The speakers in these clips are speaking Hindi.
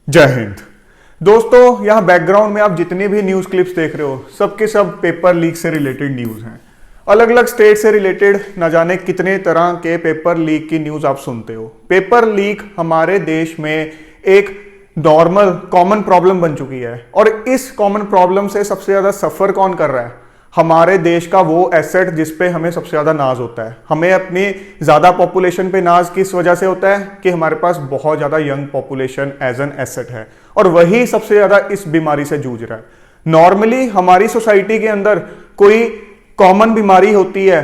जय हिंद। दोस्तों, यहाँ बैकग्राउंड में आप जितने भी न्यूज़ क्लिप्स देख रहे हो सबके सब पेपर लीक से रिलेटेड न्यूज़ हैं। अलग अलग स्टेट से रिलेटेड न जाने कितने तरह के पेपर लीक की न्यूज़ आप सुनते हो। पेपर लीक हमारे देश में एक नॉर्मल कॉमन प्रॉब्लम बन चुकी है और इस कॉमन प्रॉब्लम से सबसे ज़्यादा सफ़र कौन कर रहा है? हमारे देश का वो एसेट जिस पे हमें सबसे ज़्यादा नाज होता है। हमें अपनी ज़्यादा पॉपुलेशन पे नाज किस वजह से होता है कि हमारे पास बहुत ज़्यादा young population as an asset है और वही सबसे ज़्यादा इस बीमारी से जूझ रहा है। नॉर्मली हमारी सोसाइटी के अंदर कोई कॉमन बीमारी होती है,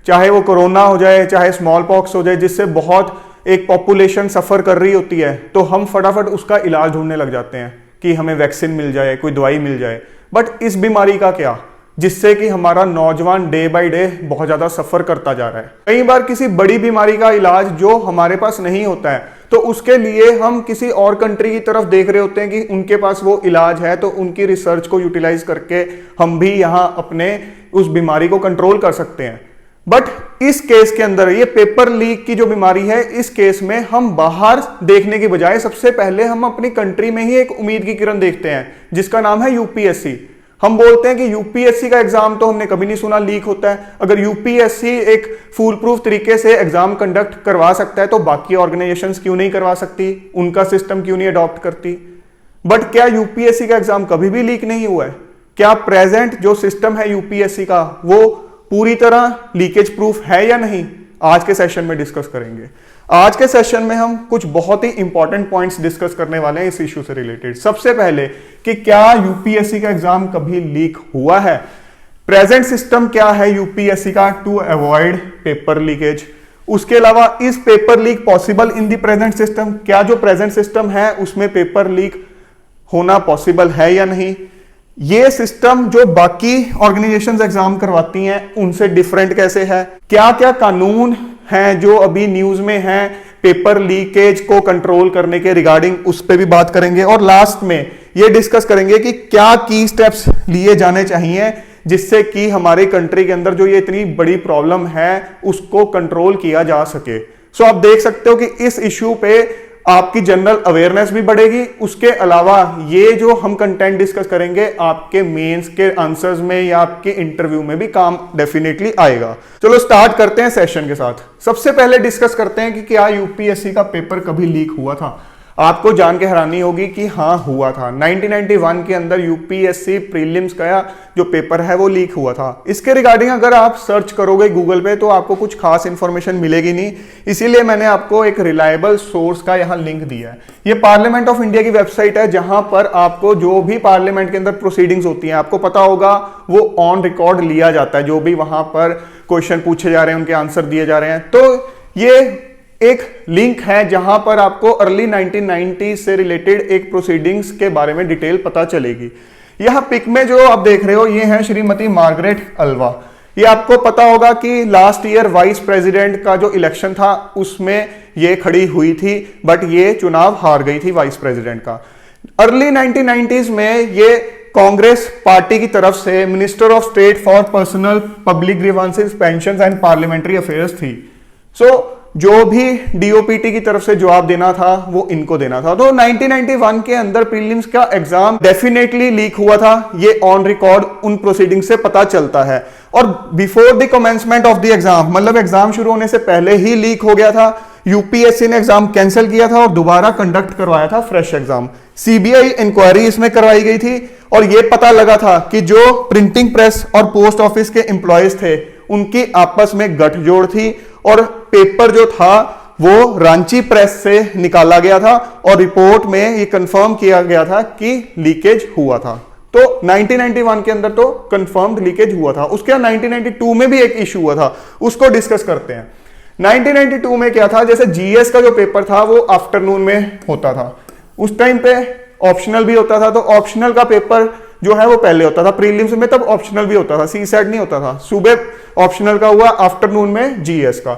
चाहे वो कोरोना हो जाए, चाहे स्मॉल पॉक्स हो जाए, जिससे बहुत एक पॉपुलेशन सफ़र कर रही होती है, तो हम फटाफट उसका इलाज ढूंढने लग जाते हैं कि हमें वैक्सीन मिल जाए, कोई दवाई मिल जाए। बट इस बीमारी का क्या, जिससे कि हमारा नौजवान डे बाय डे बहुत ज्यादा सफर करता जा रहा है। कई बार किसी बड़ी बीमारी का इलाज जो हमारे पास नहीं होता है, तो उसके लिए हम किसी और कंट्री की तरफ देख रहे होते हैं कि उनके पास वो इलाज है, तो उनकी रिसर्च को यूटिलाइज करके हम भी यहाँ अपने उस बीमारी को कंट्रोल कर सकते हैं। बट इस केस के अंदर ये पेपर लीक की जो बीमारी है, इस केस में हम बाहर देखने की बजाय सबसे पहले हम अपनी कंट्री में ही एक उम्मीद की किरण देखते हैं, जिसका नाम है यूपीएससी। हम बोलते हैं कि यूपीएससी का एग्जाम तो हमने कभी नहीं सुना लीक होता है। अगर यूपीएससी एक फुल प्रूफ तरीके से एग्जाम कंडक्ट करवा सकता है, तो बाकी ऑर्गेनाइजेशंस क्यों नहीं करवा सकती, उनका सिस्टम क्यों नहीं अडॉप्ट करती? बट क्या यूपीएससी का एग्जाम कभी भी लीक नहीं हुआ है? क्या प्रेजेंट जो सिस्टम है यूपीएससी का वो पूरी तरह लीकेज प्रूफ है या नहीं? आज के सेशन में डिस्कस करेंगे। आज के सेशन में हम कुछ बहुत ही इंपॉर्टेंट पॉइंट्स डिस्कस करने वाले हैं इस इश्यू से रिलेटेड। सबसे पहले कि क्या यूपीएससी का एग्जाम कभी लीक हुआ है, प्रेजेंट सिस्टम क्या है यूपीएससी का टू अवॉइड पेपर लीकेज। उसके अलावा इस paper leak possible in the present system, क्या जो प्रेजेंट सिस्टम है उसमें पेपर लीक होना पॉसिबल है या नहीं। ये सिस्टम जो बाकी ऑर्गेनाइजेशंस एग्जाम करवाती हैं उनसे डिफरेंट कैसे है, क्या क्या कानून हैं जो अभी न्यूज में हैं पेपर लीकेज को कंट्रोल करने के रिगार्डिंग, उस पर भी बात करेंगे। और लास्ट में ये डिस्कस करेंगे कि क्या की स्टेप्स लिए जाने चाहिए जिससे कि हमारे कंट्री के अंदर जो ये इतनी बड़ी प्रॉब्लम है उसको कंट्रोल किया जा सके। सो आप देख सकते हो कि इस इश्यू पे आपकी जनरल अवेयरनेस भी बढ़ेगी। उसके अलावा ये जो हम कंटेंट डिस्कस करेंगे आपके मेंस के आंसर्स में या आपके इंटरव्यू में भी काम डेफिनेटली आएगा। चलो स्टार्ट करते हैं सेशन के साथ। सबसे पहले डिस्कस करते हैं कि क्या यूपीएससी का पेपर कभी लीक हुआ था। आपको जान के हैरानी होगी कि हाँ हुआ था। 1991 के अंदर यूपीएससी प्रीलिम्स का जो पेपर है वो लीक हुआ था। इसके रिगार्डिंग अगर आप सर्च करोगे गूगल पे तो आपको कुछ खास इंफॉर्मेशन मिलेगी नहीं, इसीलिए मैंने आपको एक रिलायबल सोर्स का यहाँ लिंक दिया है। ये पार्लियामेंट ऑफ इंडिया की वेबसाइट है, जहां पर आपको जो भी पार्लियामेंट के अंदर प्रोसीडिंग्स होती हैं आपको पता होगा वो ऑन रिकॉर्ड लिया जाता है। जो भी वहां पर क्वेश्चन पूछे जा रहे हैं उनके आंसर दिए जा रहे हैं, तो ये एक लिंक है जहां पर आपको अर्ली 1990 से रिलेटेड एक प्रोसीडिंग्स के बारे में डिटेल पता चलेगी। यहां पिक में जो आप देख रहे हो ये है श्रीमती मार्गरेट अल्वा। ये आपको पता होगा कि लास्ट ईयर वाइस प्रेसिडेंट का जो इलेक्शन था उसमें ये खड़ी हुई थी, बट ये चुनाव हार गई थी वाइस प्रेसिडेंट का। अर्ली 1990s में ये कांग्रेस पार्टी की तरफ से minister of state for personnel public grievances, pensions and parliamentary affairs थी। सो जो भी डीओपीटी की तरफ से जवाब देना था वो इनको देना था। तो 1991 के अंदर प्रीलिम्स का एग्जाम डेफिनेटली लीक हुआ था, ये ऑन रिकॉर्ड उन प्रोसीडिंग से पता चलता है। और before the commencement of the exam, मतलब एग्जाम शुरू होने से पहले ही लीक हो गया था। यूपीएससी ने एग्जाम कैंसिल किया था और दोबारा कंडक्ट करवाया था फ्रेश एग्जाम। सीबीआई इंक्वायरी इसमें करवाई गई थी और यह पता लगा था कि जो प्रिंटिंग प्रेस और पोस्ट ऑफिस के एम्प्लॉयज थे उनकी आपस में गठजोड़ थी और पेपर जो था वो रांची प्रेस से निकाला गया था और रिपोर्ट में ये कंफर्म किया गया था कि लीकेज हुआ था। तो 1991 के अंदर तो कंफर्म्ड लीकेज हुआ था। उसके बाद 1992 में भी एक इशू हुआ था, उसको डिस्कस करते हैं। 1992 में क्या था, जैसे जीएस का जो पेपर था वो आफ्टरनून में होता था, उस टाइम पे ऑप्शनल भी होता था। तो ऑप्शनल का पेपर जो है वो पहले होता था, प्रीलिम्स में तब ऑप्शनल भी होता था, सी सेट नहीं होता था। सुबह ऑप्शनल का हुआ, आफ्टरनून में जीएस का।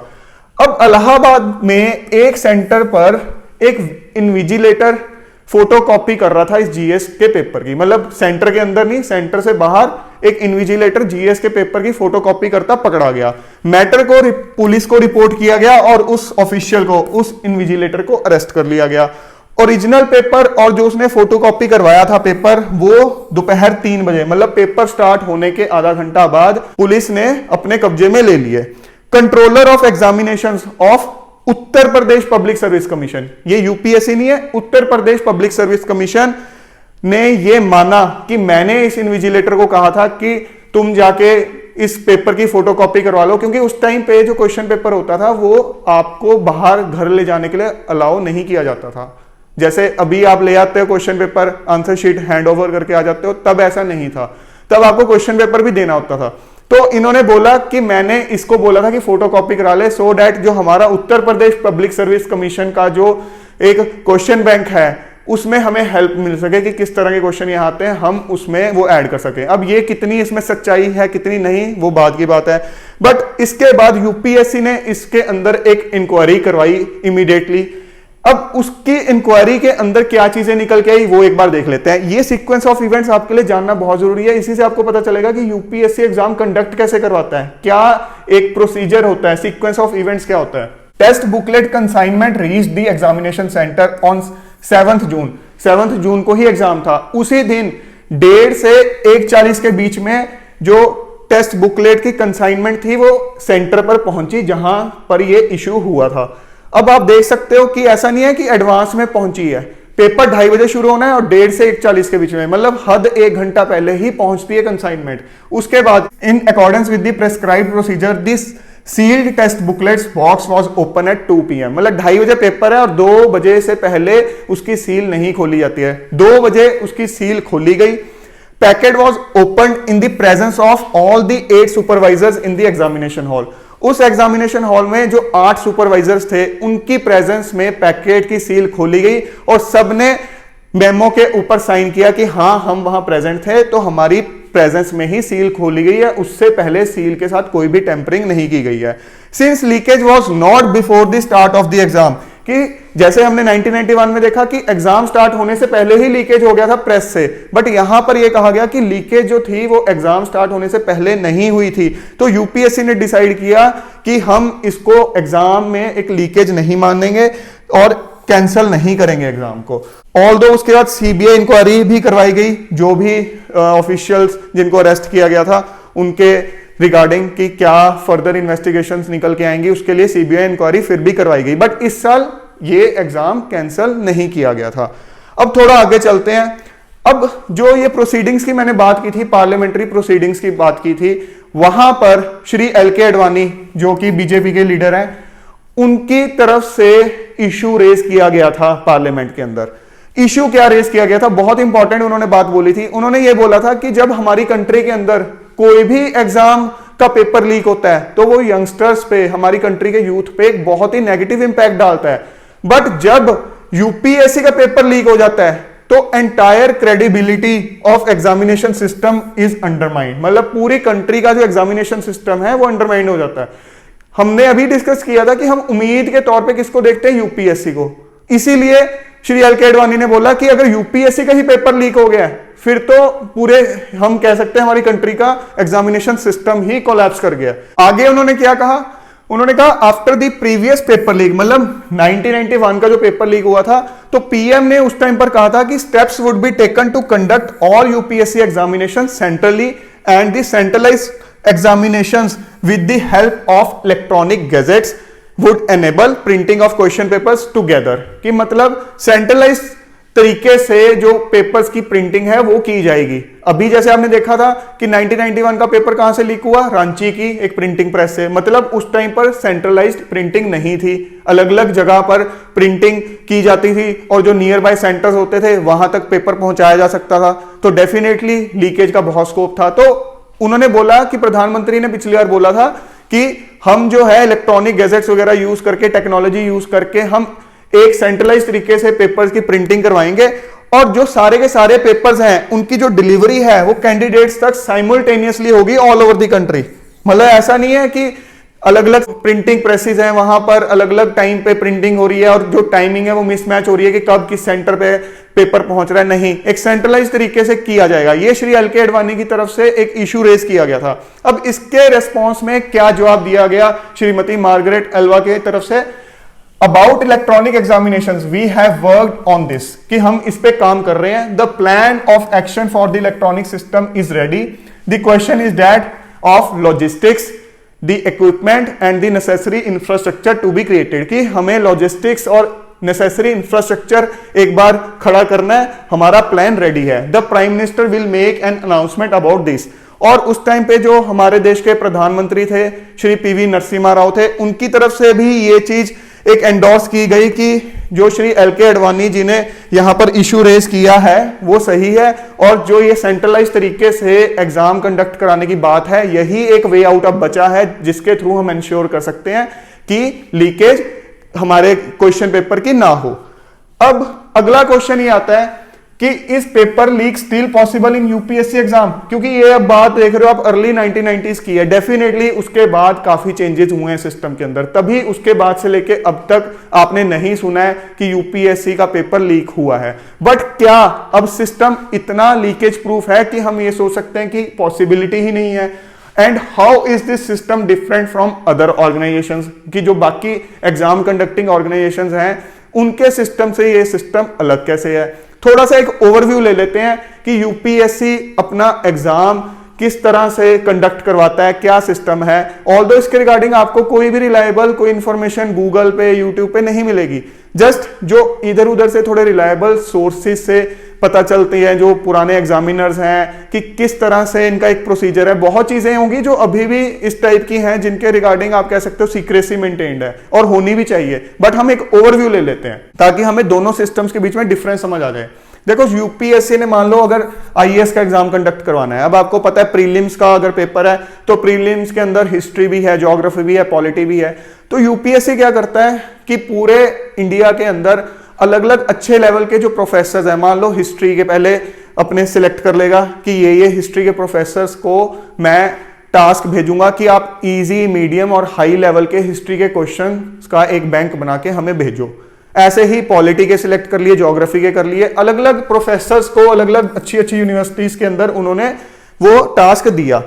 अब इलाहाबाद में एक सेंटर पर एक इन्विजिलेटर फोटोकॉपी कर रहा था इस जीएस के पेपर की, मतलब सेंटर के अंदर नहीं, सेंटर से बाहर एक इन्विजिलेटर जीएस के पेपर की फोटोकॉपी करता पकड़ा गया। मैटर को पुलिस को रिपोर्ट किया गया और उस ऑफिशियल को, उस इन्विजिलेटर को अरेस्ट कर लिया गया। ओरिजिनल पेपर और जो उसने फोटोकॉपी करवाया था पेपर, वो दोपहर 3 बजे, मतलब पेपर स्टार्ट होने के आधा घंटा बाद पुलिस ने अपने कब्जे में ले लिए। Controller of examinations of Uttar Pradesh public service commission, ये यूपीएससी नहीं है, Uttar Pradesh public service commission ने ये माना कि मैंने इस इन्विजिलेटर को कहा था कि तुम जाके इस पेपर की फोटोकॉपी करवा लो, क्योंकि उस टाइम पे जो क्वेश्चन पेपर होता था वो आपको बाहर घर ले जाने के लिए अलाउ नहीं किया जाता था। जैसे अभी आप ले आते हो question paper, answer sheet hand over करके आ जाते हो, तब ऐसा नहीं था, तब आपको क्वेश्चन पेपर भी देना होता था। तो इन्होंने बोला कि मैंने इसको बोला था कि फोटोकॉपी करा ले, सो डैट जो हमारा Uttar Pradesh public service commission का जो एक क्वेश्चन बैंक है उसमें हमें हेल्प मिल सके कि किस तरह के क्वेश्चन यहाँ आते हैं, हम उसमें वो ऐड कर सकें। अब ये कितनी इसमें सच्चाई है कितनी नहीं वो बाद की बात है, बट इसके बाद यूपीएससी ने इसके अंदर एक इंक्वायरी करवाई इमीडिएटली। अब उसकी इंक्वायरी के अंदर क्या चीजें निकल के आई वो एक बार देख लेते हैं। ये सीक्वेंस ऑफ इवेंट्स आपके लिए जानना बहुत जरूरी है, इसी से आपको पता चलेगा कि यूपीएससी एग्जाम कंडक्ट कैसे करवाता है, क्या एक प्रोसीजर होता है, सीक्वेंस ऑफ इवेंट्स क्या होता है। Test booklet consignment reach the examination centre on 7 June, 7 June को ही एग्जाम था। उसी दिन 1:30 से 1:40 के बीच में जो टेस्ट बुकलेट की कंसाइनमेंट थी वो सेंटर पर पहुंची जहां पर ये इशू हुआ था। अब आप देख सकते हो कि ऐसा नहीं है कि एडवांस में पहुंची है, पेपर 2:30 बजे शुरू होना है और 1:30 से 1:40 के बीच में, मतलब हद 1 घंटा पहले ही पहुंचती है कंसाइनमेंट। उसके बाद in accordance with the prescribed procedure this sealed test booklets box was open at 2 PM, मतलब 2:30 बजे पेपर है और 2 बजे से पहले उसकी सील नहीं खोली जाती है, 2 बजे उसकी सील खोली गई। Packet was open in the presence of all the 8 supervisors in the examination hall. उस एग्जामिनेशन हॉल में जो 8 सुपरवाइजर्स थे उनकी प्रेजेंस में पैकेट की सील खोली गई और सबने मेमो के ऊपर साइन किया कि हाँ हम वहां प्रेजेंट थे, तो हमारी प्रेजेंस में ही सील खोली गई है, उससे पहले सील के साथ कोई भी टेम्परिंग नहीं की गई है। Since leakage was not before the start of the exam, कि जैसे हमने 1991 में देखा कि एग्जाम स्टार्ट होने से पहले ही लीकेज हो गया था प्रेस से, बट यहां पर यह कहा गया कि लीकेज जो थी वो एग्जाम स्टार्ट होने से पहले नहीं हुई थी। तो यूपीएससी ने डिसाइड किया कि हम इसको एग्जाम में एक लीकेज नहीं मानेंगे और कैंसिल नहीं करेंगे एग्जाम को। ऑल्दो उसके बाद सीबीआई इंक्वायरी भी करवाई गई, जो भी ऑफिशियल्स जिनको अरेस्ट किया गया था उनके रिगार्डिंग कि क्या फर्दर इन्वेस्टिगेशंस निकल के आएंगी, उसके लिए सीबीआई इंक्वायरी फिर भी करवाई गई, बट इस साल ये एग्जाम कैंसिल नहीं किया गया था। अब थोड़ा आगे चलते हैं। अब जो ये प्रोसीडिंग्स की मैंने बात की थी, पार्लियामेंट्री प्रोसीडिंग्स की बात की थी, वहां पर श्री एल.के. अडवाणी जो कि बीजेपी के लीडर हैं, उनकी तरफ से इशू रेज किया गया था पार्लियामेंट के अंदर। इशू क्या रेज किया गया था, बहुत इंपॉर्टेंट उन्होंने बात बोली थी। उन्होंने ये बोला था कि जब हमारी कंट्री के अंदर कोई भी एग्जाम का पेपर लीक होता है तो वो यंगस्टर्स पे, हमारी कंट्री के यूथ पे एक बहुत ही नेगेटिव इंपैक्ट डालता है, बट जब यूपीएससी का पेपर लीक हो जाता है तो entire credibility of examination system is undermined, मतलब पूरी कंट्री का जो एग्जामिनेशन सिस्टम है वो अंडरमाइंड हो जाता है। हमने अभी डिस्कस किया था कि हम उम्मीद के तौर पे किसको देखते हैं, यूपीएससी को। इसीलिए श्री एल.के. अडवाणी ने बोला कि अगर यूपीएससी का ही पेपर लीक हो गया फिर तो पूरे हम कह सकते हैं हमारी कंट्री का एग्जामिनेशन सिस्टम ही कोलैप्स कर गया। आगे उन्होंने क्या कहा, उन्होंने कहा after the previous paper leak, मतलब 1991 का जो पेपर लीक हुआ था, तो पीएम ने उस टाइम पर कहा था कि steps would be taken to conduct all UPSC examination centrally and the centralised examinations with the help of electronic gadgets would enable printing of question papers together, कि मतलब सेंट्रलाइज तरीके से जो पेपर्स की प्रिंटिंग है वो की जाएगी। अभी जैसे आपने देखा था कि 1991 का पेपर कहां से लीक हुआ, रांची की एक प्रिंटिंग प्रेस से, मतलब उस टाइम पर सेंट्रलाइज्ड प्रिंटिंग नहीं थी, अलग अलग जगह पर प्रिंटिंग की जाती थी और जो नियर बाय सेंटर्स होते थे वहां तक पेपर पहुंचाया जा सकता था, तो डेफिनेटली लीकेज का बहुत स्कोप था। तो उन्होंने बोला कि प्रधानमंत्री ने पिछली बार बोला था कि हम जो है इलेक्ट्रॉनिक गैजेट्स वगैरह यूज करके, टेक्नोलॉजी यूज करके हम एक सेंट्रलाइज तरीके से पेपर्स की प्रिंटिंग करवाएंगे और जो सारे के सारे पेपर्स हैं उनकी जो डिलीवरी है वो कैंडिडेट्स तक साइमल्टेनियसली होगी ऑल ओवर द कंट्री। मतलब ऐसा नहीं है कि अलग अलग प्रिंटिंग प्रेसेस हैं, वहां पर अलग अलग टाइम पे प्रिंटिंग हो रही है और जो टाइमिंग है वो मिसमैच हो रही है कि कब किस सेंटर पे पेपर पहुंच रहा है, नहीं, एक सेंट्रलाइज तरीके से किया जाएगा। ये श्री एल.के. अडवाणी की तरफ से एक इशू रेज किया गया था। अब इसके रेस्पॉन्स में क्या जवाब दिया गया श्रीमती मार्गरेट एल्वा के तरफ से, about electronic examinations we have worked on this, कि हम इस पे काम कर रहे हैं. The plan of action for the electronic system is ready. The question is that of logistics, the equipment and the necessary infrastructure to be created, कि हमें लॉजिस्टिक्स और नेसेसरी इंफ्रास्ट्रक्चर एक बार खड़ा करना है. हमारा प्लान रेडी है. The prime minister will make an announcement about this. और उस टाइम पे जो हमारे देश के प्रधानमंत्री थे श्री पीवी नरसिम्हा राव थे, उनकी तरफ से भी ये चीज एक एंडोर्स की गई कि जो श्री एलके अडवाणी जी ने यहां पर इशू रेज किया है वो सही है, और जो ये सेंट्रलाइज तरीके से एग्जाम कंडक्ट कराने की बात है, यही एक वे आउट ऑफ बचा है जिसके थ्रू हम इंश्योर कर सकते हैं कि लीकेज हमारे क्वेश्चन पेपर की ना हो. अब अगला क्वेश्चन ये आता है कि इस paper leak still possible in UPSC exam, क्योंकि ये अब बात देख रहे हो आप अर्ली 1990s की है. डेफिनेटली उसके बाद काफी चेंजेस हुए हैं सिस्टम के अंदर, तभी उसके बाद से लेके अब तक आपने नहीं सुना है कि यूपीएससी का पेपर लीक हुआ है. बट क्या अब सिस्टम इतना लीकेज प्रूफ है कि हम ये सोच सकते हैं कि पॉसिबिलिटी ही नहीं है? And how is this system different from other organisations, कि जो बाकी एग्जाम कंडक्टिंग ऑर्गेनाइजेशंस हैं उनके सिस्टम से ये सिस्टम अलग कैसे है? थोड़ा सा एक ओवरव्यू ले लेते हैं कि यूपीएससी अपना एग्जाम किस तरह से कंडक्ट करवाता है, क्या सिस्टम है. ऑल्दो इसके रिगार्डिंग आपको कोई भी रिलायबल कोई इंफॉर्मेशन गूगल पे यूट्यूब पे नहीं मिलेगी. जस्ट जो इधर उधर से थोड़े रिलायबल सोर्सेज से पता चलती है, जो पुराने एग्जामिनर्स हैं, कि किस तरह से इनका एक प्रोसीजर है. बहुत चीजें होंगी जो अभी भी इस टाइप की हैं जिनके रिगार्डिंग आप कह सकते हो सीक्रेसी मेंटेन्ड है, और होनी भी चाहिए. बट हम एक ओवरव्यू ले लेते हैं ताकि हमें दोनों सिस्टम्स के बीच में डिफरेंस समझ आ जाए. देखो यूपीएससी ने मान लो अगर आईएएस का एग्जाम कंडक्ट करवाना है, अब आपको पता है प्रीलिम्स का अगर पेपर है तो प्रीलिम्स के अंदर हिस्ट्री भी है, ज्योग्राफी भी है, पॉलिटी भी है. तो यूपीएससी क्या करता है कि पूरे इंडिया के अंदर अलग अलग अच्छे लेवल के जो प्रोफेसर्स हैं, मान लो हिस्ट्री के पहले अपने सिलेक्ट कर लेगा कि ये हिस्ट्री के प्रोफेसर्स को मैं टास्क भेजूंगा कि आप इजी, मीडियम और हाई लेवल के हिस्ट्री के क्वेश्चन का एक बैंक बना के हमें भेजो. ऐसे ही पॉलिटी के सिलेक्ट कर लिए, ज्योग्राफी के कर लिए, अलग अलग प्रोफेसर्स को अलग अलग अच्छी अच्छी यूनिवर्सिटीज के अंदर उन्होंने वो टास्क दिया.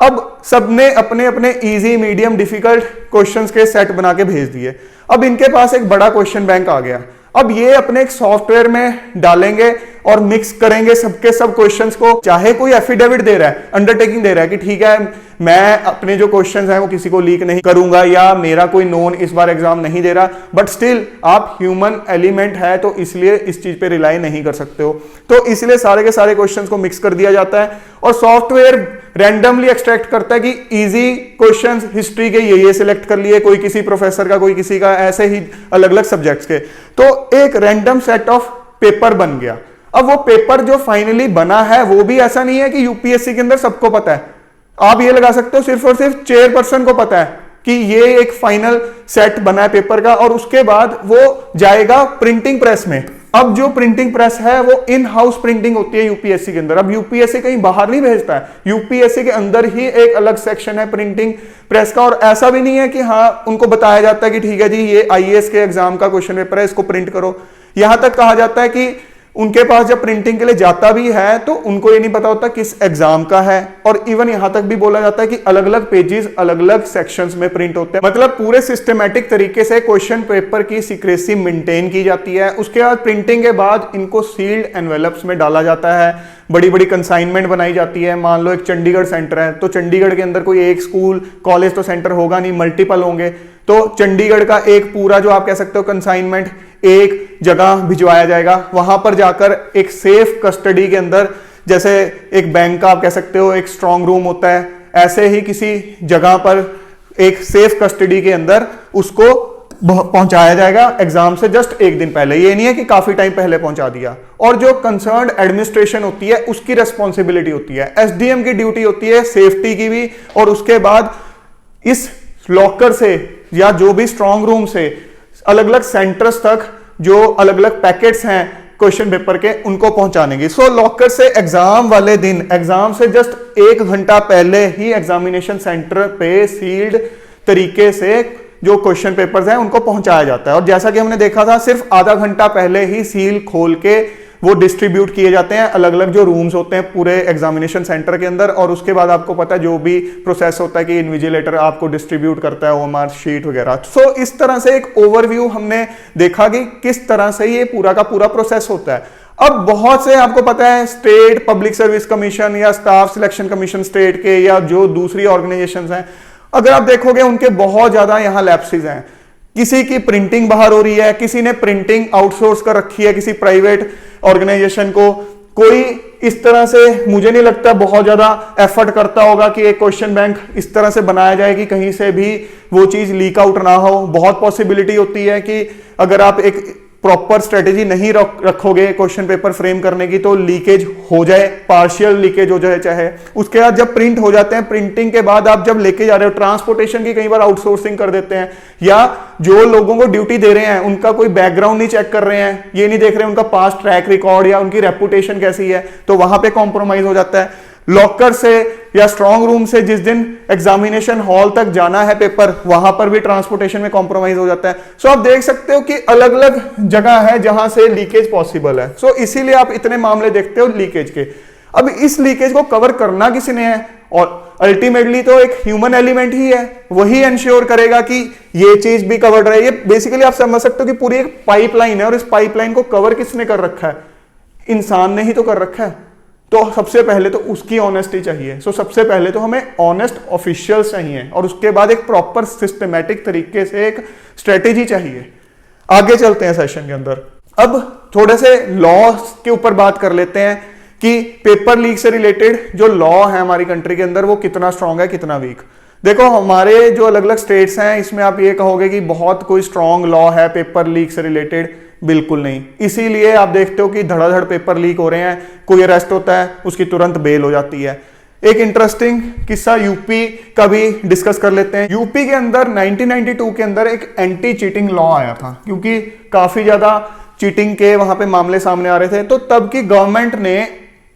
अब सबने अपने अपने इजी, मीडियम, डिफिकल्ट क्वेश्चंस के सेट बना के भेज दिए. अब इनके पास एक बड़ा क्वेश्चन बैंक आ गया. अब ये अपने एक सॉफ्टवेयर में डालेंगे और मिक्स करेंगे सबके सब क्वेश्चंस को. चाहे कोई एफिडेविट दे रहा है, अंडरटेकिंग दे रहा है कि ठीक है मैं अपने जो क्वेश्चंस हैं वो किसी को लीक नहीं करूंगा, या मेरा कोई नोन इस बार एग्जाम नहीं दे रहा, बट स्टिल आप ह्यूमन एलिमेंट है तो इसलिए इस चीज पे रिलाई नहीं कर सकते हो. तो इसलिए सारे के सारे क्वेश्चंस को मिक्स कर दिया जाता है और सॉफ्टवेयर रैंडमली एक्सट्रैक्ट करता है कि इजी क्वेश्चंस हिस्ट्री के ये सिलेक्ट कर लिए, कोई किसी प्रोफेसर का, कोई किसी का, ऐसे ही अलग अलग सब्जेक्ट्स के. तो एक रैंडम सेट ऑफ पेपर बन गया. अब वो पेपर जो फाइनली बना है वो भी ऐसा नहीं है कि यूपीएससी के अंदर सबको पता है. आप ये लगा सकते हो सिर्फ और सिर्फ चेयरपर्सन को पता है कि ये एक फाइनल सेट बना है पेपर का, और उसके बाद वो जाएगा प्रिंटिंग प्रेस में. अब जो प्रिंटिंग प्रेस है वो इन हाउस प्रिंटिंग होती है यूपीएससी के अंदर. अब यूपीएससी कहीं बाहर नहीं भेजता है, यूपीएससी के अंदर ही एक अलग सेक्शन है प्रिंटिंग प्रेस का. और ऐसा भी नहीं है कि हाँ उनको बताया जाता है कि ठीक है जी ये आईएएस के एग्जाम का क्वेश्चन पेपर है, इसको प्रिंट करो. यहां तक कहा जाता है कि उनके पास जब प्रिंटिंग के लिए जाता भी है तो उनको ये नहीं पता होता किस एग्जाम का है. और इवन यहां तक भी बोला जाता है कि अलग अलग पेजेस अलग अलग सेक्शंस में प्रिंट होते हैं. मतलब पूरे सिस्टमैटिक तरीके से क्वेश्चन पेपर की सीक्रेसी मेंटेन की जाती है. उसके बाद प्रिंटिंग के बाद इनको सील्ड एनवेलप्स में डाला जाता है, बड़ी बड़ी कंसाइनमेंट बनाई जाती है. मान लो एक चंडीगढ़ सेंटर है तो चंडीगढ़ के अंदर कोई एक स्कूल कॉलेज तो सेंटर होगा नहीं, मल्टीपल होंगे. तो चंडीगढ़ का एक पूरा जो आप कह सकते हो कंसाइनमेंट एक जगह भिजवाया जाएगा. वहां पर जाकर एक सेफ कस्टडी के अंदर, जैसे एक बैंक का आप कह सकते हो एक स्ट्रांग रूम होता है, ऐसे ही किसी जगह पर एक सेफ कस्टडी के अंदर उसको पहुंचाया जाएगा एग्जाम से जस्ट एक दिन पहले. ये नहीं है कि काफी टाइम पहले पहुंचा दिया. और जो कंसर्न्ड एडमिनिस्ट्रेशन होती है उसकी रेस्पॉन्सिबिलिटी होती है, एसडीएम की ड्यूटी होती है सेफ्टी की भी. और उसके बाद इस लॉकर से या जो भी स्ट्रांग रूम से अलग अलग सेंटर्स तक जो अलग अलग पैकेट्स हैं क्वेश्चन पेपर के उनको पहुंचाने की. सो लॉकर से एग्जाम वाले दिन, एग्जाम से जस्ट 1 घंटा पहले ही एग्जामिनेशन सेंटर पे सील्ड तरीके से जो क्वेश्चन पेपर्स हैं उनको पहुंचाया जाता है. और जैसा कि हमने देखा था सिर्फ आधा घंटा पहले ही सील खोल के वो डिस्ट्रीब्यूट किए जाते हैं अलग अलग जो रूम्स होते हैं पूरे एग्जामिनेशन सेंटर के अंदर, और उसके बाद आपको पता है जो भी प्रोसेस होता है कि इन्विजिलेटर आपको डिस्ट्रीब्यूट करता है ओएमआर शीट वगैरह। सो इस तरह से एक ओवरव्यू हमने देखा कि किस तरह से ये पूरा का पूरा प्रोसेस होता है। अब बहुत से आपको पता है स्टेट पब्लिक सर्विस कमीशन या स्टाफ सिलेक्शन कमीशन स्टेट के या जो दूसरी ऑर्गेनाइजेशंस हैं, अगर आप देखोगे उनके बहुत ज्यादा यहां लैप्सेस हैं। किसी की प्रिंटिंग बाहर हो रही है, किसी ने प्रिंटिंग आउटसोर्स कर रखी है किसी प्राइवेट ऑर्गेनाइजेशन को, कोई इस तरह से मुझे नहीं लगता बहुत ज्यादा एफर्ट करता होगा कि एक क्वेश्चन बैंक इस तरह से बनाया जाए कि कहीं से भी वो चीज लीक आउट ना हो। बहुत पॉसिबिलिटी होती है कि अगर आप एक प्रॉपर स्ट्रेटेजी नहीं रखोगे क्वेश्चन पेपर फ्रेम करने की तो लीकेज हो जाए, पार्शियल लीकेज हो जाए चाहे। उसके बाद जब प्रिंट हो जाते हैं, प्रिंटिंग के बाद आप जब लेके जा रहे हो, ट्रांसपोर्टेशन की कई बार आउटसोर्सिंग कर देते हैं, या जो लोगों को ड्यूटी दे रहे हैं उनका कोई बैकग्राउंड नहीं चेक कर रहे हैं, ये नहीं देख रहे उनका पास्ट ट्रैक रिकॉर्ड या उनकी रेपुटेशन कैसी है, तो वहां पे कॉम्प्रोमाइज हो जाता है। लॉकर से या स्ट्रांग रूम से जिस दिन एग्जामिनेशन हॉल तक जाना है पेपर, वहां पर भी ट्रांसपोर्टेशन में कॉम्प्रोमाइज हो जाता है। सो आप देख सकते हो कि अलग अलग जगह है जहां से लीकेज पॉसिबल है। सो इसीलिए आप इतने मामले देखते हो लीकेज के। अब इस लीकेज को कवर करना किसी ने है, और अल्टीमेटली तो एक ह्यूमन एलिमेंट ही है, वही इंश्योर करेगा कि ये चीज भी कवर्ड रहे। ये बेसिकली आप समझ सकते हो कि पूरी एक पाइपलाइन है, और इस पाइपलाइन को कवर किसने कर रखा है? इंसान ने ही तो कर रखा है। तो सबसे पहले तो उसकी ऑनेस्टी चाहिए। सो सबसे पहले तो हमें ऑनेस्ट ऑफिशियल्स चाहिए, और उसके बाद एक प्रॉपर सिस्टमैटिक तरीके से एक स्ट्रेटेजी चाहिए। आगे चलते हैं सेशन के अंदर। अब थोड़े से लॉ के ऊपर बात कर लेते हैं कि पेपर लीक से रिलेटेड जो लॉ है हमारी कंट्री के अंदर वो कितना स्ट्रांग है, कितना वीक। देखो हमारे जो अलग अलग स्टेट्स हैं इसमें आप ये कहोगे कि बहुत कोई स्ट्रांग लॉ है पेपर लीक से रिलेटेड, बिल्कुल नहीं। इसीलिए आप देखते हो कि धड़ाधड़ पेपर लीक हो रहे हैं, कोई अरेस्ट होता है उसकी तुरंत बेल हो जाती है। एक इंटरेस्टिंग किस्सा यूपी का भी डिस्कस कर लेते हैं। यूपी के अंदर 1992 के अंदर एक एंटी चीटिंग लॉ आया था, क्योंकि काफी ज्यादा चीटिंग के वहां पे मामले सामने आ रहे थे। तो तब की गवर्नमेंट ने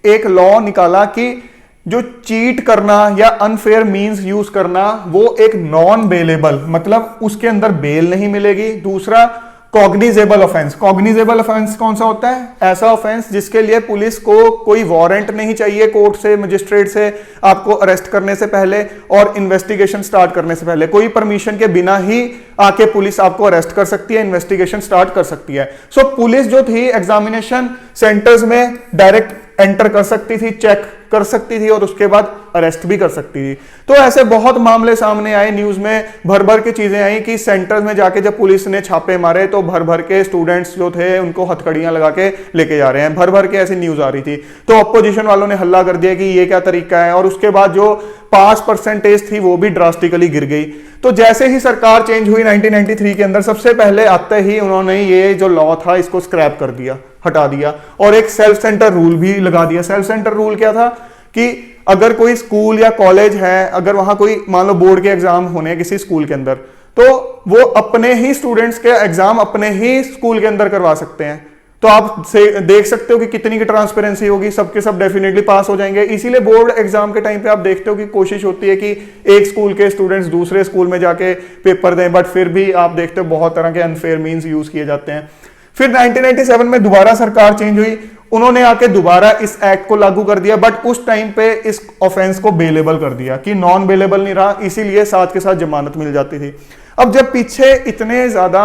एक लॉ निकाला कि जो चीट करना या अनफेयर मींस यूज करना वो एक नॉन बेलेबल, मतलब उसके अंदर बेल नहीं मिलेगी। दूसरा कॉग्निजेबल ऑफेंस। कॉग्निजेबल ऑफेंस कौन सा होता है? ऐसा ऑफेंस जिसके लिए पुलिस को कोई वारंट नहीं चाहिए कोर्ट से, मजिस्ट्रेट से आपको अरेस्ट करने से पहले और इन्वेस्टिगेशन स्टार्ट करने से पहले कोई परमिशन के बिना ही आके पुलिस आपको अरेस्ट कर सकती है, इन्वेस्टिगेशन स्टार्ट कर सकती है। सो पुलिस जो थी एग्जामिनेशन सेंटर्स में डायरेक्ट एंटर कर सकती थी, चेक कर सकती थी और उसके बाद अरेस्ट भी कर सकती थी। तो ऐसे बहुत मामले सामने आए, न्यूज में भर भर के चीजें आई कि सेंटर्स में जाके जब पुलिस ने छापे मारे तो भर भर के स्टूडेंट्स जो थे उनको हथकड़ियां लगा के लेके जा रहे हैं, भर भर के ऐसी न्यूज आ रही थी। तो अपोजिशन वालों ने हल्ला कर दिया कि ये क्या तरीका है, और उसके बाद जो पास परसेंटेज थी वो भी ड्रास्टिकली गिर गई। तो जैसे ही सरकार चेंज हुई 1993 के अंदर, सबसे पहले आते ही उन्होंने ये जो लॉ था इसको स्क्रैप कर दिया, हटा दिया, और एक सेल्फ सेंटर रूल भी लगा दिया। सेल्फ सेंटर रूल क्या था कि अगर कोई स्कूल या कॉलेज है, अगर वहां कोई मान लो बोर्ड के एग्जाम होने हैं किसी स्कूल के अंदर, तो वो अपने ही स्टूडेंट्स के एग्जाम अपने ही स्कूल के अंदर करवा सकते हैं। तो आप से देख सकते हो कि कितनी की ट्रांसपेरेंसी होगी, सबके सब डेफिनेटली पास हो जाएंगे। इसीलिए बोर्ड एग्जाम के टाइम पे आप देखते हो कि कोशिश होती है कि एक स्कूल के स्टूडेंट्स दूसरे स्कूल में जाके पेपर दें, बट फिर भी आप देखते हो बहुत तरह के अनफेयर मींस यूज किए जाते हैं। फिर 1997 में दोबारा सरकार चेंज हुई, उन्होंने आके दोबारा इस एक्ट को लागू कर दिया, बट उस टाइम पे इस ऑफेंस को बेलेबल कर दिया कि नॉन बेलेबल नहीं रहा, इसीलिए साथ के साथ जमानत मिल जाती थी। अब जब पीछे इतने ज्यादा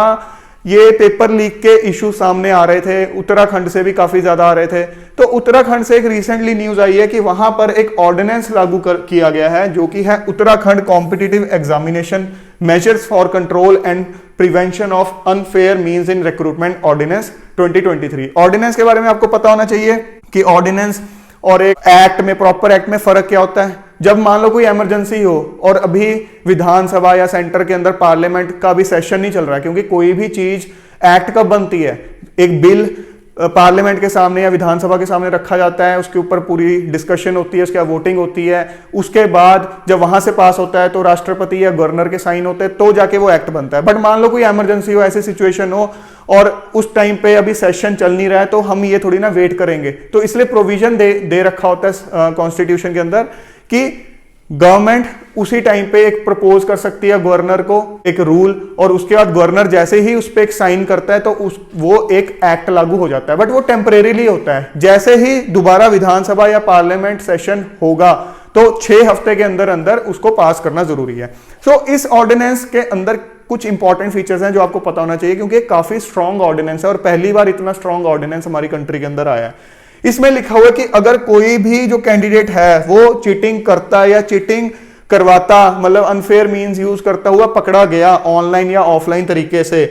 ये पेपर लीक के इशू सामने आ रहे थे, उत्तराखंड से भी काफी ज्यादा आ रहे थे, तो उत्तराखंड से एक रिसेंटली न्यूज आई है कि वहां पर एक ऑर्डिनेंस लागू किया गया है जो कि है Uttarakhand competitive examination measures for control and prevention of unfair means in recruitment ordinance 2023। Ordinance के बारे में आपको पता होना चाहिए कि ऑर्डिनेंस और एक एक्ट में, प्रॉपर एक्ट में फर्क क्या होता है। जब मान लो कोई इमरजेंसी हो और अभी विधानसभा या सेंटर के अंदर पार्लियामेंट का भी सेशन नहीं चल रहा है, क्योंकि कोई भी चीज एक्ट कब बनती है, एक बिल पार्लियामेंट के सामने या विधानसभा के सामने रखा जाता है, उसके ऊपर पूरी डिस्कशन होती है, उसके बाद वोटिंग होती है, उसके बाद जब वहां से पास होता है तो राष्ट्रपति या गवर्नर के साइन होते हैं, तो जाके वो एक्ट बनता है। बट मान लो कोई इमरजेंसी हो, ऐसी सिचुएशन हो और उस टाइम पे अभी सेशन चल नहीं रहा है, तो हम ये थोड़ी ना वेट करेंगे। तो इसलिए प्रोविजन दे रखा होता है कॉन्स्टिट्यूशन के अंदर कि गवर्नमेंट उसी टाइम पे एक प्रपोज कर सकती है गवर्नर को एक रूल, और उसके बाद गवर्नर जैसे ही उस पर एक साइन करता है तो वो एक एक्ट लागू हो जाता है, बट वो टेम्परेरीली होता है। जैसे ही दोबारा विधानसभा या पार्लियामेंट सेशन होगा तो 6 हफ्ते के अंदर अंदर उसको पास करना जरूरी है। सो इस ऑर्डिनेंस के अंदर कुछ इंपॉर्टेंट फीचर्स हैं जो आपको पता होना चाहिए, क्योंकि काफी स्ट्रॉन्ग ऑर्डिनेंस है और पहली बार इतना स्ट्रॉन्ग ऑर्डिनेंस हमारी कंट्री के अंदर आया है। इसमें लिखा हुआ है कि अगर कोई भी जो कैंडिडेट है वो चीटिंग करता या चीटिंग करवाता, मतलब अनफेयर मींस यूज करता हुआ पकड़ा गया ऑनलाइन या ऑफलाइन तरीके से,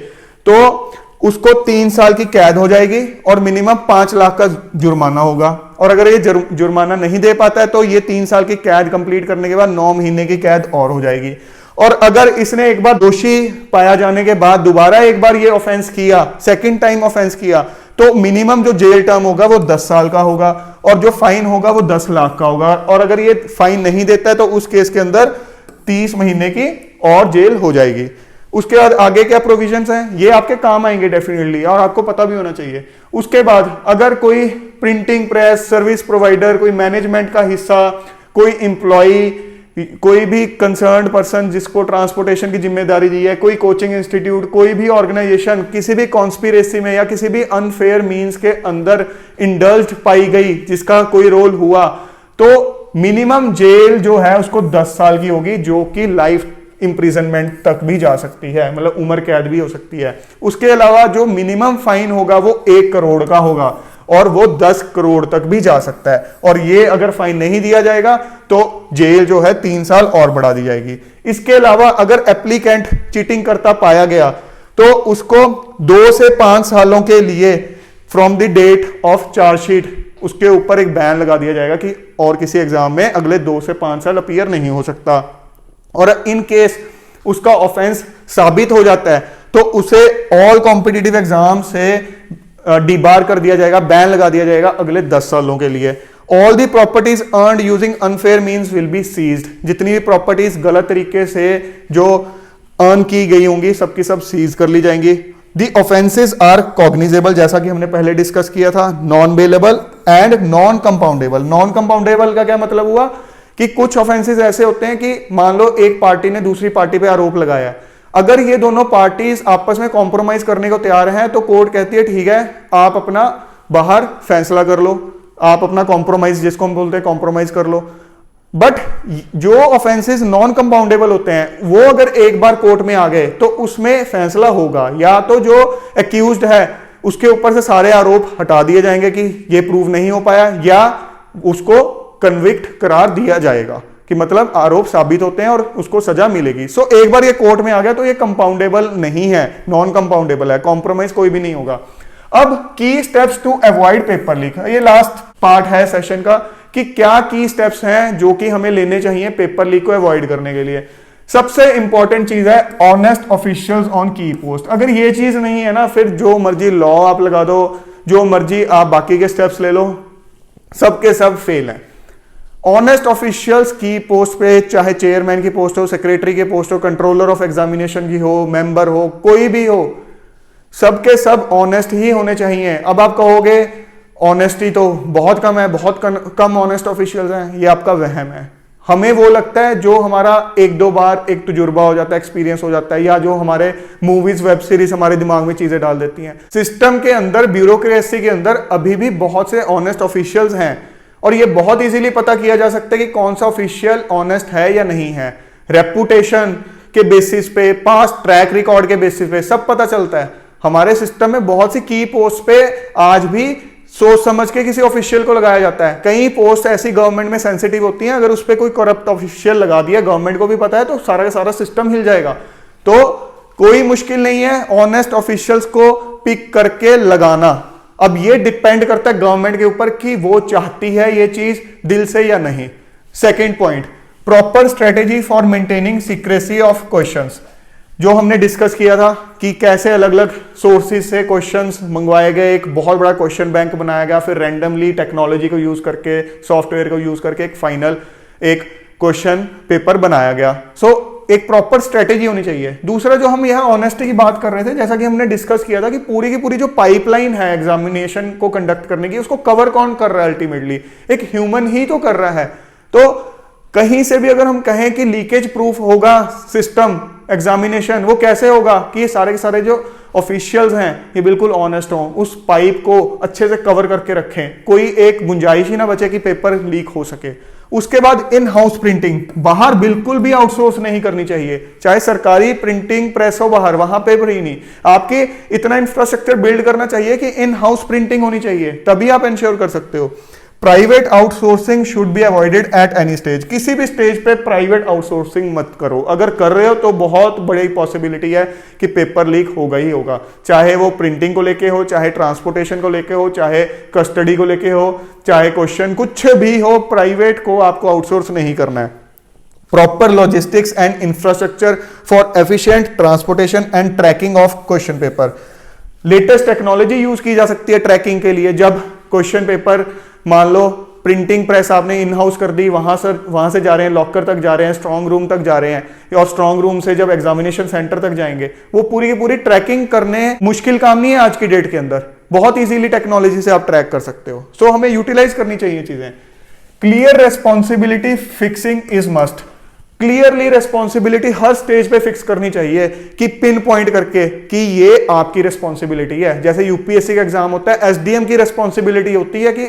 तो उसको 3 साल की कैद हो जाएगी और मिनिमम 5 लाख का जुर्माना होगा। और अगर ये जुर्माना नहीं दे पाता है तो ये 3 साल की कैद कंप्लीट करने के बाद 9 महीने की कैद और हो जाएगी। और अगर इसने एक बार दोषी पाया जाने के बाद दोबारा एक बार ये ऑफेंस किया, सेकंड टाइम ऑफेंस किया, तो मिनिमम जो जेल टर्म होगा वो 10 साल का होगा और जो फाइन होगा वो 10 लाख का होगा। और अगर ये फाइन नहीं देता है तो उस केस के अंदर 30 महीने की और जेल हो जाएगी। उसके बाद आगे क्या प्रोविजंस हैं, ये आपके काम आएंगे डेफिनेटली और आपको पता भी होना चाहिए। उसके बाद अगर कोई प्रिंटिंग प्रेस, सर्विस प्रोवाइडर, कोई मैनेजमेंट का हिस्सा, कोई इंप्लॉई, कोई भी कंसर्न्ड पर्सन जिसको ट्रांसपोर्टेशन की जिम्मेदारी दी है, कोई कोचिंग इंस्टीट्यूट, कोई भी ऑर्गेनाइजेशन किसी भी कॉन्स्पिरेसी में या किसी भी अनफेयर मींस के अंदर इंडल्ज्ड पाई गई जिसका कोई रोल हुआ, तो मिनिमम जेल जो है उसको 10 साल की होगी, जो कि लाइफ इंप्रिजनमेंट तक भी जा सकती है, मतलब उम्र कैद भी हो सकती है। उसके अलावा जो मिनिमम फाइन होगा वो 1 करोड़ का होगा और वो 10 करोड़ तक भी जा सकता है। और ये अगर फाइन नहीं दिया जाएगा तो जेल जो है 3 साल और बढ़ा दी जाएगी। इसके अलावा अगर एप्लीकेंट चीटिंग करता पाया गया तो उसको 2 से 5 सालों के लिए from the date of chargesheet उसके ऊपर एक बैन लगा दिया जाएगा कि और किसी एग्जाम में अगले 2 से 5 साल अपीयर नहीं हो सकता। और इन केस उसका ऑफेंस साबित हो जाता है तो उसे ऑल कॉम्पिटिटिव एग्जाम से डिबार कर दिया जाएगा, बैन लगा दिया जाएगा अगले 10 सालों के लिए। All the properties earned using unfair means will be seized. जितनी भी प्रॉपर्टीज गलत तरीके से जो अर्न की गई होंगी सबकी सब सीज कर ली जाएंगी। दी ऑफेंसेस आर कॉग्निजेबल, जैसा कि हमने पहले डिस्कस किया था, non bailable and non compoundable. Non compoundable का क्या मतलब हुआ कि कुछ ऑफेंसेस ऐसे होते हैं कि मान लो एक पार्टी ने दूसरी पार्टी पे आरोप लगाया है, अगर ये दोनों पार्टीज आपस में कॉम्प्रोमाइज करने को तैयार हैं तो कोर्ट कहती है ठीक है आप अपना बाहर फैसला कर लो, आप अपना कॉम्प्रोमाइज, जिसको हम बोलते हैं कॉम्प्रोमाइज कर लो। बट जो ऑफेंसेस नॉन कंपाउंडेबल होते हैं वो अगर एक बार कोर्ट में आ गए तो उसमें फैसला होगा, या तो जो एक्यूज्ड है उसके ऊपर से सारे आरोप हटा दिए जाएंगे कि ये प्रूव नहीं हो पाया, या उसको कन्विक्ट करार दिया जाएगा कि मतलब आरोप साबित होते हैं और उसको सजा मिलेगी। सो एक बार ये कोर्ट में आ गया तो ये कंपाउंडेबल नहीं है, नॉन कंपाउंडेबल है, कॉम्प्रोमाइज कोई भी नहीं होगा। अब key steps to avoid paper leak, ये लास्ट पार्ट है सेशन का कि क्या की स्टेप्स हैं जो कि हमें लेने चाहिए पेपर लीक को अवॉइड करने के लिए। सबसे इंपॉर्टेंट चीज है ऑनेस्ट ऑफिशियल्स ऑन की पोस्ट। अगर ये चीज नहीं है ना, फिर जो मर्जी लॉ आप लगा दो, जो मर्जी आप बाकी के स्टेप्स ले लो, सबके सब फेल हैं। ऑनेस्ट ऑफिशियल्स की पोस्ट पे, चाहे चेयरमैन की पोस्ट हो, सेक्रेटरी की पोस्ट हो, कंट्रोलर ऑफ एग्जामिनेशन की हो, मेंबर हो, कोई भी हो, सबके सब ऑनेस्ट ही होने चाहिए। अब आप कहोगे ऑनेस्टी तो बहुत कम है, बहुत कम ऑनेस्ट ऑफिशियल्स हैं, ये आपका वहम है। हमें वो लगता है जो हमारा 1-2 बार एक तजुर्बा हो जाता है, एक्सपीरियंस हो जाता है, या जो हमारे मूवीज वेब सीरीज हमारे दिमाग में चीजें डाल देती हैं। सिस्टम के अंदर, ब्यूरोक्रेसी के अंदर अभी भी बहुत से ऑनेस्ट ऑफिशियल्स हैं और ये बहुत इजीली पता किया जा सकता है कि कौन सा ऑफिशियल ऑनेस्ट है या नहीं है। रेपुटेशन के बेसिस पे, पास्ट ट्रैक रिकॉर्ड के बेसिस पे सब पता चलता है। हमारे सिस्टम में बहुत सी की पोस्ट पे आज भी सोच समझ के किसी ऑफिशियल को लगाया जाता है। कई पोस्ट ऐसी गवर्नमेंट में सेंसिटिव होती हैं, अगर उस पर कोई करप्ट ऑफिशियल लगा दिया, गवर्नमेंट को भी पता है, तो सारा का सारा सिस्टम हिल जाएगा। तो कोई मुश्किल नहीं है ऑनेस्ट ऑफिशियल्स को पिक करके लगाना। अब ये डिपेंड करता है गवर्नमेंट के ऊपर कि वो चाहती है ये चीज दिल से या नहीं। Second point, proper strategy for maintaining secrecy of questions, जो हमने डिस्कस किया था कि कैसे अलग अलग सोर्सेज से क्वेश्चंस मंगवाए गए, एक बहुत बड़ा क्वेश्चन बैंक बनाया गया, फिर रैंडमली टेक्नोलॉजी को यूज करके, सॉफ्टवेयर को यूज करके एक फाइनल एक क्वेश्चन पेपर बनाया गया। सो एक प्रॉपर स्ट्रेटेजी होनी चाहिए। दूसरा, जो हम यहाँ ऑनेस्टी की बात कर रहे थे, जैसा कि हमने डिस्कस किया था कि पूरी की पूरी जो पाइपलाइन है एग्जामिनेशन को कंडक्ट करने की, उसको कवर कौन कर रहा है? अल्टीमेटली एक ह्यूमन ही तो कर रहा है। तो कहीं से भी अगर हम कहें कि लीकेज प्रूफ होगा सिस्टम एग्जामिनेशन, वो कैसे होगा कि ये सारे के सारे जो ऑफिशियल्स हैं ये बिल्कुल ऑनेस्ट हों, उस पाइप को अच्छे से कवर करके रखें, कोई एक गुंजाइश ही ना बचे कि पेपर लीक हो सके। उसके बाद इन हाउस प्रिंटिंग, बाहर बिल्कुल भी आउटसोर्स नहीं करनी चाहिए, चाहे सरकारी प्रिंटिंग प्रेस हो बाहर, वहां पे भी नहीं। आपके इतना इंफ्रास्ट्रक्चर बिल्ड करना चाहिए कि इन हाउस प्रिंटिंग होनी चाहिए, तभी आप इंश्योर कर सकते हो। Private outsourcing should be avoided at any stage, किसी भी स्टेज पे प्राइवेट आउटसोर्सिंग मत करो। अगर कर रहे हो तो बहुत बड़ी पॉसिबिलिटी है कि पेपर लीक होगा ही होगा, चाहे वो प्रिंटिंग को लेके हो, चाहे ट्रांसपोर्टेशन को लेके हो, चाहे कस्टडी को लेके हो, चाहे क्वेश्चन कुछ भी हो, प्राइवेट को आपको आउटसोर्स नहीं करना है। Proper logistics and infrastructure for efficient transportation and tracking of question paper, latest technology use की जा सकती है ट्रैकिंग के लिए। जब क्वेश्चन पेपर मान लो प्रिंटिंग प्रेस आपने इन हाउस कर दी, वहां से जा रहे हैं, लॉकर तक जा रहे हैं, स्ट्रांग रूम तक जा रहे हैं, और स्ट्रांग रूम से जब एग्जामिनेशन सेंटर तक जाएंगे, वो पूरी की पूरी ट्रैकिंग करने मुश्किल काम नहीं है आज की डेट के अंदर, बहुत इजीली टेक्नोलॉजी से आप ट्रैक कर सकते हो। सो हमें यूटिलाइज करनी चाहिए चीजें। Clear responsibility fixing is must, clearly responsibility her stage पे फिक्स करनी चाहिए कि पिन पॉइंट करके कि ये आपकी रेस्पॉन्सिबिलिटी है। जैसे यूपीएससी का एग्जाम होता है, एसडीएम की रेस्पॉन्सिबिलिटी होती है कि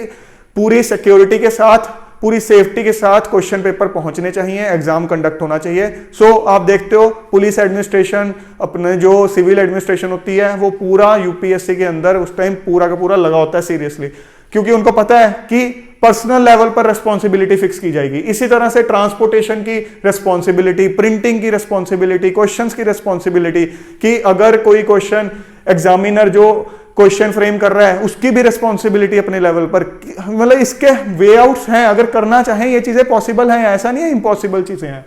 पूरी सिक्योरिटी के साथ, पूरी सेफ्टी के साथ क्वेश्चन पेपर पहुंचने चाहिए, एग्जाम कंडक्ट होना चाहिए। सो आप देखते हो पुलिस एडमिनिस्ट्रेशन, अपने जो सिविल एडमिनिस्ट्रेशन होती है, वो पूरा यूपीएससी के अंदर उस टाइम पूरा का पूरा लगा होता है सीरियसली, क्योंकि उनको पता है कि पर्सनल लेवल पर रेस्पॉन्सिबिलिटी फिक्स की जाएगी। इसी तरह से ट्रांसपोर्टेशन की रेस्पॉन्सिबिलिटी, प्रिंटिंग की रेस्पॉन्सिबिलिटी, क्वेश्चंस की रेस्पॉन्सिबिलिटी, कि अगर कोई क्वेश्चन एग्जामिनर जो क्वेश्चन फ्रेम कर रहा है उसकी भी रेस्पॉन्सिबिलिटी अपने लेवल पर, मतलब इसके वे आउट्स हैं, अगर करना चाहें ये चीजें पॉसिबल हैं, ऐसा नहीं है इम्पॉसिबल चीजें हैं।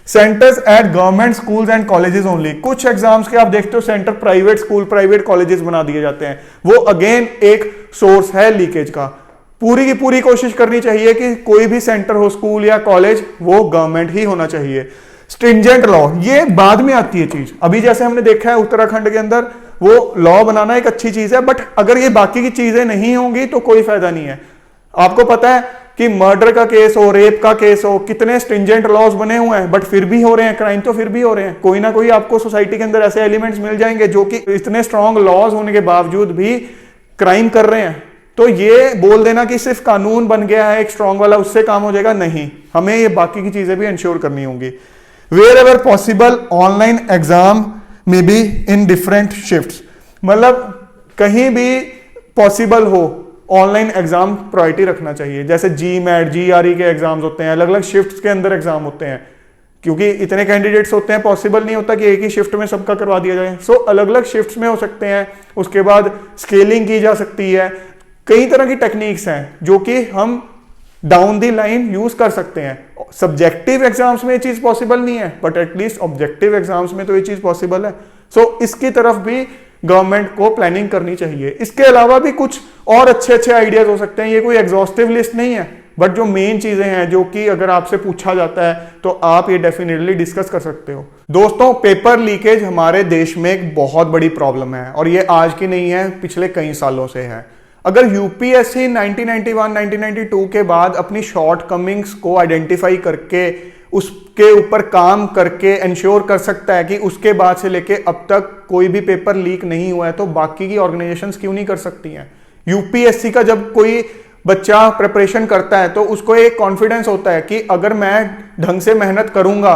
Centres eight government schools and colleges only, कुछ एग्जाम्स के आप देखते हो centre private school, private colleges बना दिए जाते हैं, वो अगेन एक सोर्स है लीकेज का। पूरी की पूरी कोशिश करनी चाहिए कि कोई भी सेंटर हो, स्कूल या कॉलेज, वो गवर्नमेंट ही होना चाहिए। स्ट्रिंजेंट लॉ, ये बाद में आती है चीज। अभी जैसे हमने देखा है उत्तराखंड के अंदर वो लॉ बनाना एक अच्छी चीज है, बट अगर ये बाकी की चीजें नहीं होंगी तो कोई फायदा नहीं है। आपको पता है कि मर्डर का केस हो, रेप का केस हो, कितने स्ट्रिंजेंट लॉज बने हुए हैं, बट फिर भी हो रहे हैं, क्राइम तो फिर भी हो रहे हैं। कोई ना कोई आपको सोसाइटी के अंदर ऐसे एलिमेंट्स मिल जाएंगे जो कि इतने स्ट्रांग लॉज होने के बावजूद भी क्राइम कर रहे हैं। तो ये बोल देना कि सिर्फ कानून बन गया है एक स्ट्रांग वाला, उससे काम हो जाएगा, नहीं, हमें ये बाकी की चीजें भी इंश्योर करनी होंगी। Wherever possible online exam may be in different shifts, मतलब कहीं भी पॉसिबल हो ऑनलाइन एग्जाम प्रायोरिटी रखना चाहिए। जैसे GMAT, GRE के एग्जाम्स होते हैं, अलग अलग शिफ्ट्स के अंदर एग्जाम होते हैं, क्योंकि इतने कैंडिडेट्स होते हैं, पॉसिबल नहीं होता कि एक ही शिफ्ट में सबका करवा दिया जाए। सो अलग अलग शिफ्ट्स में हो सकते हैं। उसके बाद स्केलिंग की जा सकती है, कई तरह की टेक्निक्स हैं जो कि हम डाउन दी लाइन यूज कर सकते हैं। सब्जेक्टिव एग्जाम्स में ये चीज पॉसिबल नहीं है, बट एटलीस्ट ऑब्जेक्टिव एग्जाम्स में तो ये चीज पॉसिबल है। सो इसकी तरफ भी गवर्नमेंट को प्लानिंग करनी चाहिए। इसके अलावा भी कुछ और अच्छे अच्छे आइडियाज हो सकते हैं, ये कोई एग्जॉस्टिव लिस्ट नहीं है, बट जो मेन चीजें हैं जो कि अगर आपसे पूछा जाता है तो आप ये डेफिनेटली डिस्कस कर सकते हो। दोस्तों, पेपर लीकेज हमारे देश में एक बहुत बड़ी प्रॉब्लम है, और ये आज की नहीं है, पिछले कई सालों से है। अगर यूपीएससी 1991-1992 के बाद अपनी शॉर्टकमिंग्स को आइडेंटिफाई करके उसके ऊपर काम करके इंश्योर कर सकता है कि उसके बाद से लेके अब तक कोई भी पेपर लीक नहीं हुआ है, तो बाकी की ऑर्गेनाइजेशंस क्यों नहीं कर सकती हैं? यूपीएससी का जब कोई बच्चा प्रिपरेशन करता है तो उसको एक कॉन्फिडेंस होता है कि अगर मैं ढंग से मेहनत करूंगा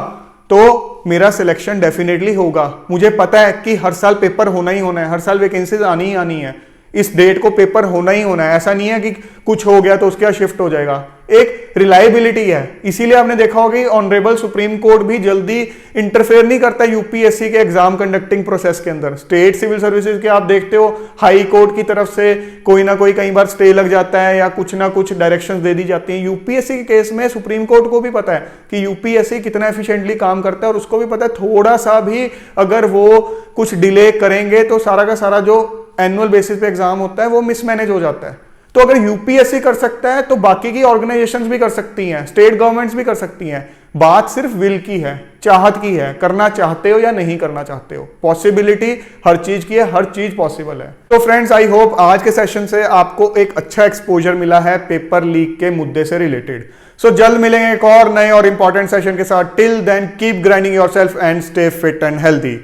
तो मेरा सिलेक्शन डेफिनेटली होगा। मुझे पता है कि हर साल पेपर होना ही होना है, हर साल वैकेंसीज आनी ही आनी है, इस डेट को पेपर होना ही होना है। ऐसा नहीं है कि कुछ हो गया तो उसके बाद शिफ्ट हो जाएगा, एक रिलायबिलिटी है। इसीलिए आपने देखा होगा कि ऑनरेबल सुप्रीम कोर्ट भी जल्दी इंटरफेयर नहीं करता यूपीएससी के एग्जाम कंडक्टिंग प्रोसेस के अंदर। स्टेट सिविल सर्विसेज के आप देखते हो हाई कोर्ट की तरफ से कोई ना कोई कई बार स्टे लग जाता है या कुछ ना कुछ डायरेक्शंस दे दी जाती हैं। यूपीएससी के केस में सुप्रीम कोर्ट को भी पता है कि यूपीएससी कितना एफिशिएंटली काम करता है, और उसको भी पता है थोड़ा सा भी अगर वो कुछ डिले करेंगे तो सारा का सारा जो एनुअल बेसिस पे एग्जाम होता है वो मिसमैनेज हो जाता है। तो अगर यूपीएससी कर सकता है तो बाकी की ऑर्गेनाइजेशंस भी कर सकती हैं, स्टेट गवर्नमेंट्स भी कर सकती हैं। बात सिर्फ विल की है, चाहत की है, करना चाहते हो या नहीं करना चाहते हो। पॉसिबिलिटी हर चीज की है, हर चीज पॉसिबल है। तो फ्रेंड्स, आई होप आज के सेशन से आपको एक अच्छा एक्सपोजर मिला है पेपर लीक के मुद्दे से रिलेटेड। सो जल्द मिलेंगे एक और नए और इंपॉर्टेंट सेशन के साथ। Till then keep grinding yourself and stay fit and healthy.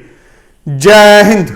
जय हिंद।